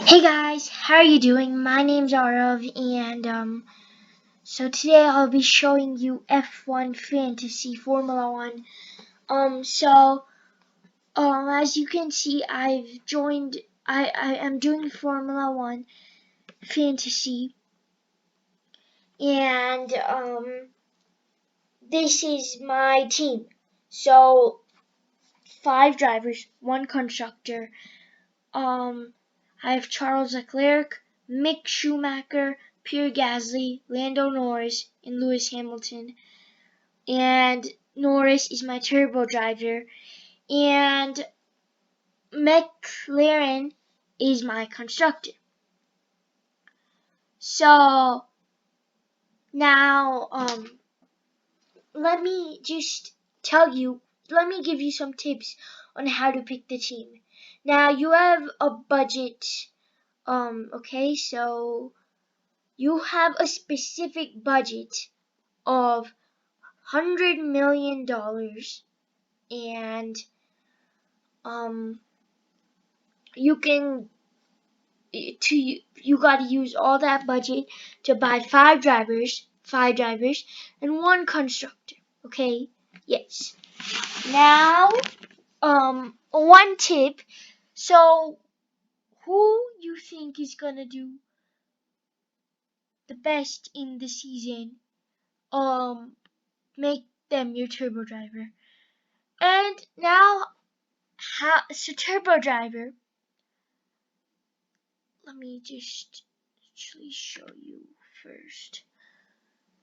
Hey guys, how are you doing? My name's Arav, and so today I'll be showing you F1 Fantasy Formula One. As you can see, I've joined. I am doing Formula One Fantasy, and this is my team. So 5 drivers, 1 constructor. I have Charles Leclerc, Mick Schumacher, Pierre Gasly, Lando Norris, and Lewis Hamilton. And Norris is my turbo driver. And McLaren is my constructor. So now let me just let me give you some tips on how to pick the team. Now you have a budget, okay, so you have a specific budget of $100 million, and you got to use all that budget to buy five drivers, and 1 constructor. Okay, yes. Now, one tip. So, who you think is gonna do the best in the season? Make them your turbo driver. And now, so turbo driver. Let me just actually show you first.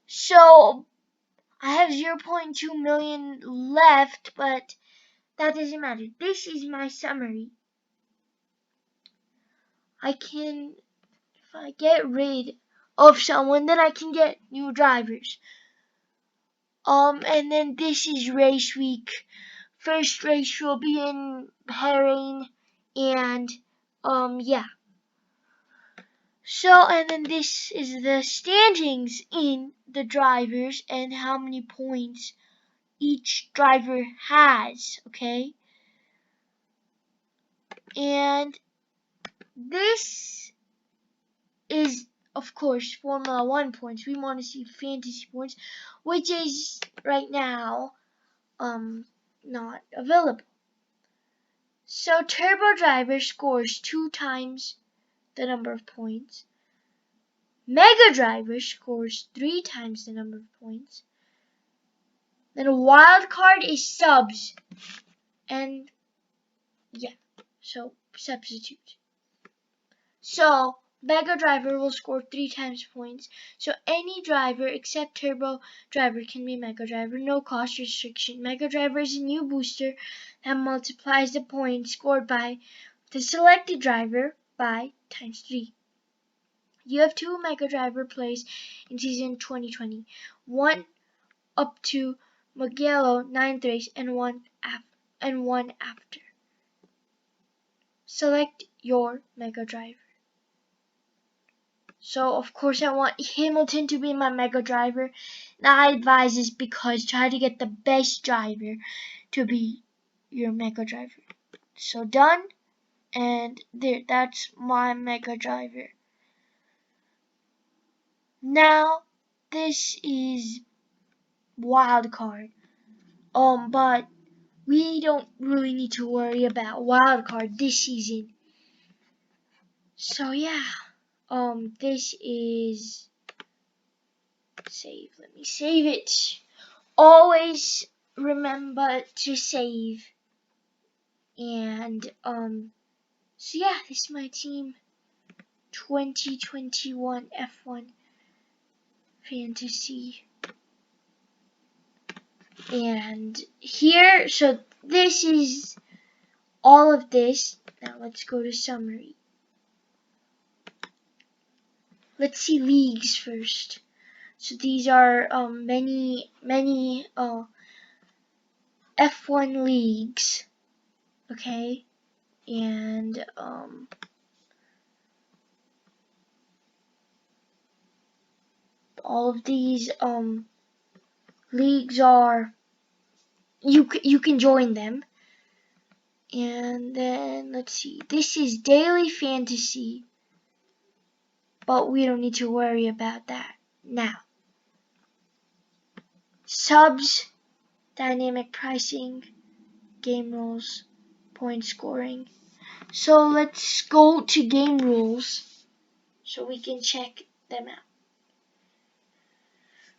So I have 0.2 million left, but that doesn't matter. This is my summary. If I get rid of someone, then I can get new drivers. And then this is race week. First race will be in Bahrain, and yeah. So, and then this is the standings in the drivers and how many points each driver has, okay? And this is, of course, Formula One points. We want to see fantasy points, which is right now not available. So Turbo Driver scores 2 times the number of points. Mega Driver scores 3 times the number of points. Then a wild card is subs. And yeah, so substitute. So Mega Driver will score 3 times points. So any driver except Turbo Driver can be Mega Driver. No cost restriction. Mega Driver is a new booster that multiplies the points scored by the selected driver by times 3. You have 2 Mega Driver plays in season 2020. 1 up to Mugello 9th race and one after. Select your Mega Driver. So of course I want Hamilton to be my Mega Driver. Now I advise this because try to get the best driver to be your Mega Driver. So done, and there, that's my Mega Driver. Now this is wild card. But we don't really need to worry about wild card this season. So yeah, this is save. Let me save it. Always remember to save. And so yeah, this is my team 2021 F1 Fantasy. And here, so this is all of this. Now let's go to summary. Let's see leagues first. So these are many F1 leagues, okay, and all of these leagues are you can join them. And then let's see, this is daily fantasy. but we don't need to worry about that now. Subs, dynamic pricing, game rules, point scoring. So let's go to game rules so we can check them out.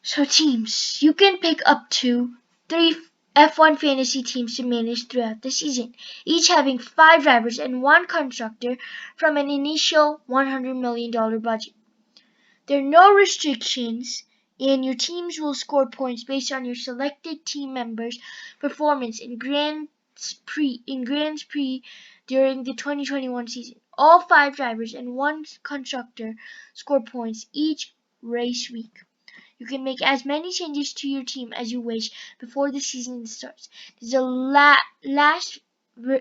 So teams, you can pick up to 3 F1 fantasy teams to manage throughout the season, each having 5 drivers and 1 constructor from an initial $100 million budget. There are no restrictions, and your teams will score points based on your selected team members' performance in Grand Prix during the 2021 season. All 5 drivers and 1 constructor score points each race week. You can make as many changes to your team as you wish before the season starts. There's a last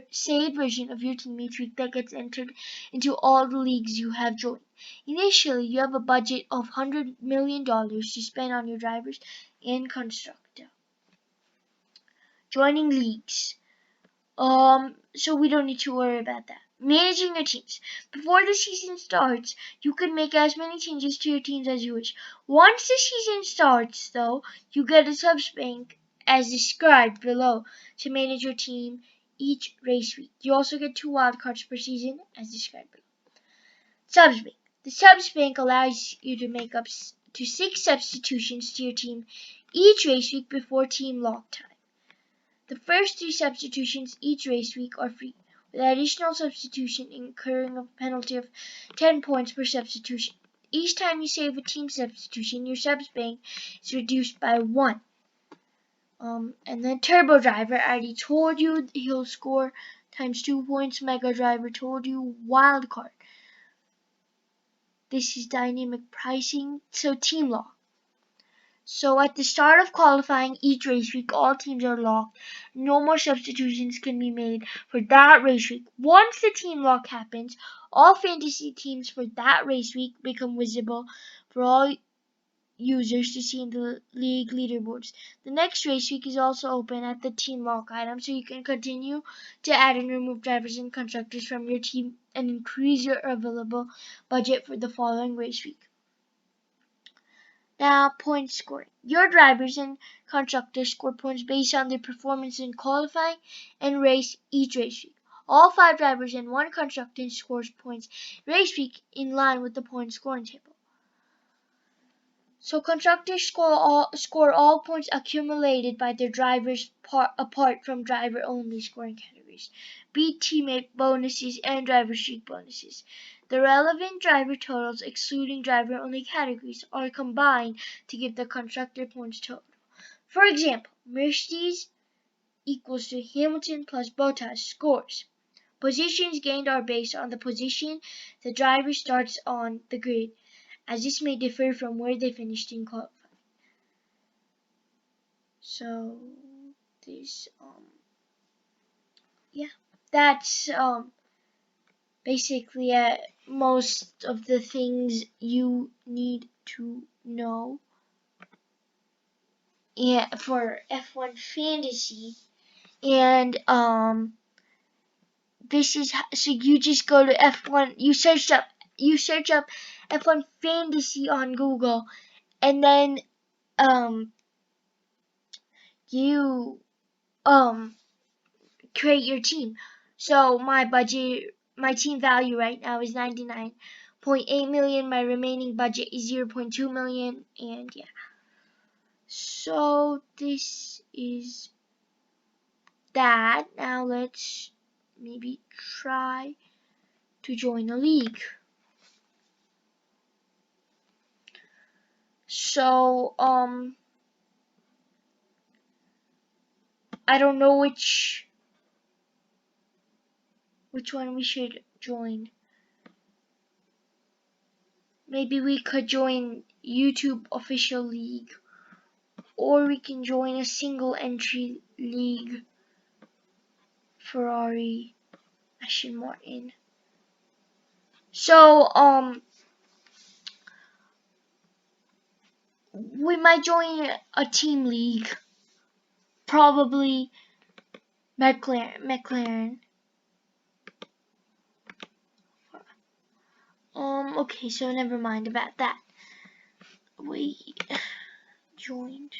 saved version of your team each week that gets entered into all the leagues you have joined. Initially, you have a budget of $100 million to spend on your drivers and constructor. Joining leagues. So we don't need to worry about that. Managing your teams. Before the season starts, you can make as many changes to your teams as you wish. Once the season starts, though, you get a subs bank as described below to manage your team each race week. You also get 2 wildcards per season as described below. Subs bank. The subs bank allows you to make up to 6 substitutions to your team each race week before team lock time. The first 3 substitutions each race week are free, with additional substitution incurring a penalty of 10 points per substitution. Each time you save a team substitution, your subs bank is reduced by 1. And then Turbo Driver, I already told you he'll score times 2 points. Mega Driver told you. Wildcard. This is dynamic pricing, so team lock. So at the start of qualifying each race week, all teams are locked. No more substitutions can be made for that race week. Once the team lock happens, all fantasy teams for that race week become visible for all users to see in the league leaderboards. The next race week is also open at the team lock item, so you can continue to add and remove drivers and constructors from your team and increase your available budget for the following race week. Now, point scoring. Your drivers and constructors score points based on their performance in qualifying and race each race week. All 5 drivers and 1 constructor scores points race week in line with the point scoring table. So constructors score all points accumulated by their drivers apart from driver-only scoring categories. Beat teammate bonuses and driver streak bonuses. The relevant driver totals, excluding driver-only categories, are combined to give the constructor points total. For example, Mercedes equals to Hamilton plus Bottas scores. Positions gained are based on the position the driver starts on the grid, as this may differ from where they finished in qualifying. So this that's basically most of the things you need to know for F1 Fantasy. And this is so you just go to F1, you search up F1 Fantasy on Google, and then you create your team. So my team value right now is 99.8 million. My remaining budget is 0.2 million, and yeah. So this is that. Now let's maybe try to join a league. So I don't know which one we should join. Maybe we could join YouTube official league, or we can join a single entry league. Ferrari, Aston Martin. So we might join a team league, probably McLaren. Okay, so never mind about that. We joined.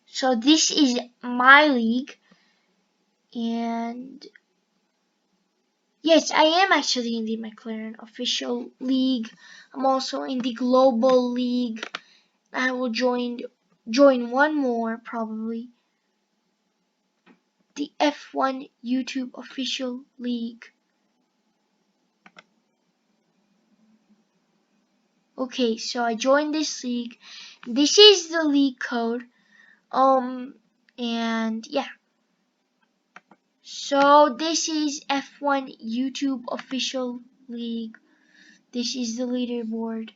So this is my league, and yes, I am actually in the McLaren official league. I'm also in the global league. I will join one more probably. The F1 YouTube official league. Okay, so I joined this league. This is the league code. And yeah. So this is F1 YouTube official league. This is the leaderboard.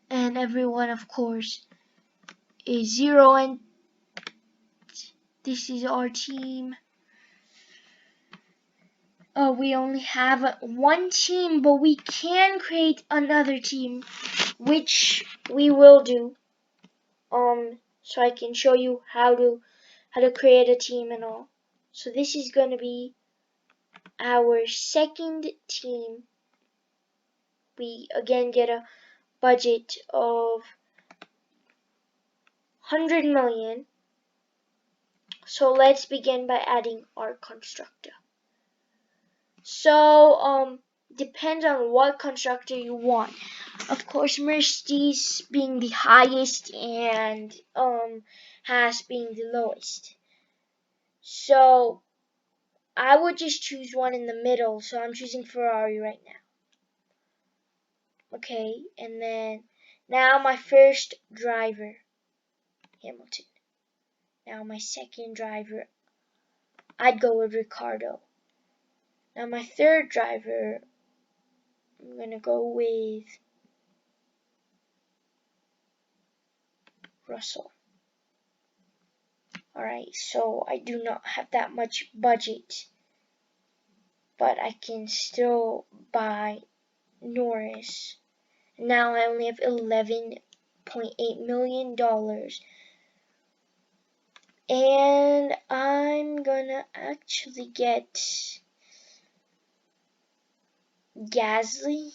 And everyone, of course, is 0, and this is our team. We only have one team, but we can create another team, which we will do. So I can show you how to create a team and all. So this is gonna be our second team. We again get a budget of 100 million. So let's begin by adding our constructor. So depends on what constructor you want. Of course, Mercedes being the highest and Haas being the lowest. So I would just choose one in the middle. So I'm choosing Ferrari right now. Okay, and then now my first driver, Hamilton. Now my second driver, I'd go with Ricardo. Now my third driver, I'm gonna go with Russell. Alright, so I do not have that much budget, but I can still buy Norris. Now I only have $11.8 million. And I'm gonna actually get Gasly.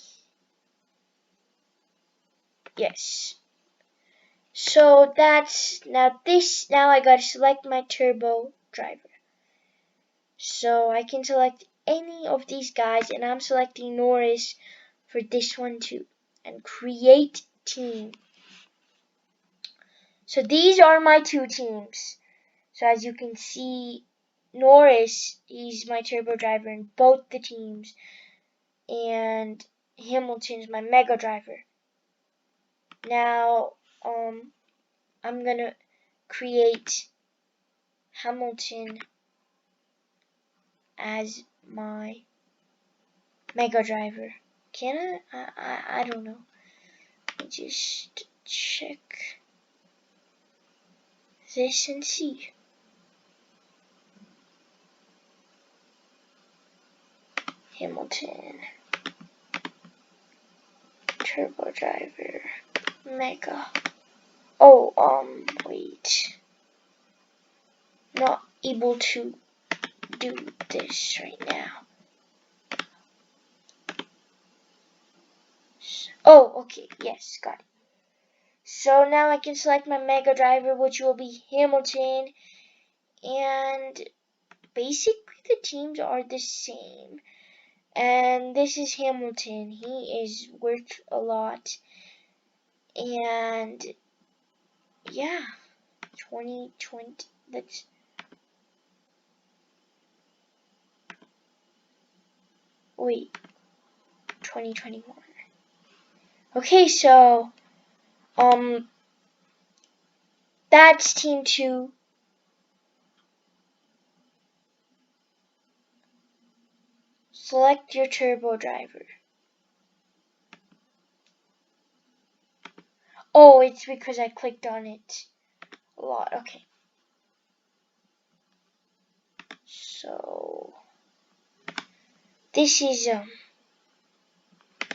Yes. So that's now I gotta select my turbo driver. So I can select any of these guys, and I'm selecting Norris for this one too. And create team. So these are my two teams. So as you can see, Norris, he's my turbo driver in both the teams. And Hamilton's my mega driver. Now, I'm gonna create Hamilton as my mega driver. Can I don't know. Let me just check this and see. Hamilton, turbo driver, mega. Oh, wait. Not able to do this right now. Oh, okay, yes, got it. So now I can select my mega driver, which will be Hamilton, and basically the teams are the same. And this is Hamilton. He is worth a lot. And yeah, 2020. Let's wait. 2021. Okay, so that's team 2. Select your turbo driver. Oh, it's because I clicked on it a lot. Okay. So this is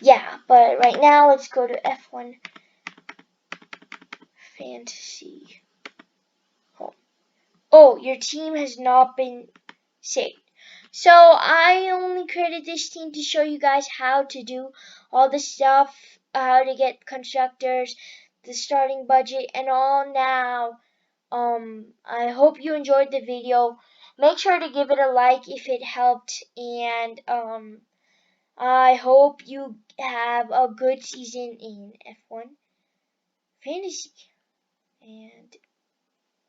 yeah, but right now let's go to F1 Fantasy. oh, your team has not been saved. So I only created this team to show you guys how to do all the stuff, how to get constructors, the starting budget, and all now. I hope you enjoyed the video. Make sure to give it a like if it helped, and I hope you have a good season in F1 Fantasy. And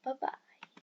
bye bye.